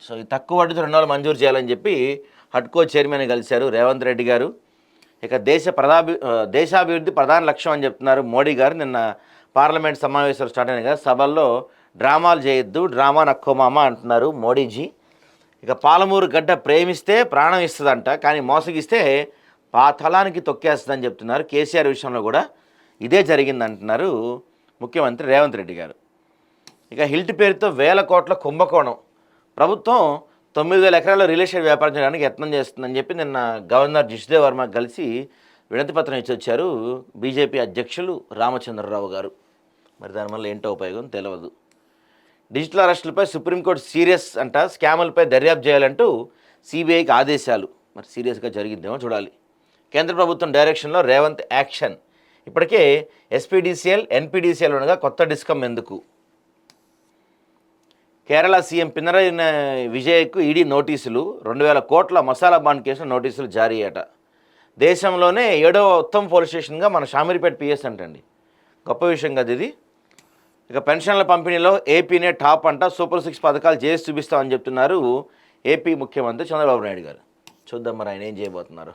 So ఈ తక్కువ వడ్డీతో రుణాలు మంజూరు చేయాలని చెప్పి హడ్కో చైర్మన్ కలిశారు రేవంత్ రెడ్డి గారు. ఇక దేశాభివృద్ధి ప్రధాన లక్ష్యం అని చెప్తున్నారు మోడీ గారు. నిన్న పార్లమెంట్ సమావేశాలు స్టార్ట్ అయినాయి కదా, సభల్లో డ్రామాలు చేయొద్దు, డ్రామా నక్కోమామ అంటున్నారు మోడీజీ. ఇక పాలమూరు గడ్డ ప్రేమిస్తే ప్రాణం ఇస్తుందంట, కానీ మోసగిస్తే తలానికి తొక్కేస్తుందని చెప్తున్నారు. కేసీఆర్ విషయంలో కూడా ఇదే జరిగిందంటున్నారు ముఖ్యమంత్రి రేవంత్ రెడ్డి గారు. ఇక హిల్ట్ పేరుతో 1000 కోట్ల కుంభకోణం, ప్రభుత్వం 9,000 ఎకరాల్లో రియల్ ఎస్టేట్ వ్యాపారం చేయడానికి యత్నం చేస్తుందని చెప్పి నిన్న గవర్నర్ జిష్ణుదేవ్ వర్మ కలిసి వినతి పత్రం ఇచ్చి వచ్చారు బీజేపీ అధ్యక్షులు రామచంద్రరావు గారు. మరి దానివల్ల ఏంటో ఉపయోగం తెలియదు. డిజిటల్ అరెస్టులపై సుప్రీంకోర్టు సీరియస్ అంట, స్కాములపై దర్యాప్తు చేయాలంటూ సిబిఐకి ఆదేశాలు. మరి సీరియస్గా జరిగిద్దేమో చూడాలి. కేంద్ర ప్రభుత్వం డైరెక్షన్లో రేవంత్ యాక్షన్. ఇప్పటికే ఎస్పీడీసీఎల్ ఎన్పీడీసీఎల్ ఉండగా కొత్త డిస్కమ్ ఎందుకు? కేరళ సీఎం పినరయి విజయ్కు ఈడీ నోటీసులు. 2,000 కోట్ల మసాలా బాండ్ కేసులో నోటీసులు జారీ అట. దేశంలోనే 7వ ఉత్తమ పోలీస్ స్టేషన్గా మన షామీర్పేట పిఎస్ అంటండి. గొప్ప విషయం కదా ఇది. ఇక పెన్షన్ల పంపిణీలో ఏపీనే టాప్ అంట, సూపర్ 6 పథకాలు చేసి చూపిస్తామని చెప్తున్నారు ఏపీ ముఖ్యమంత్రి చంద్రబాబు నాయుడు గారు. చూద్దాం మరి ఆయన ఏం చేయబోతున్నారు.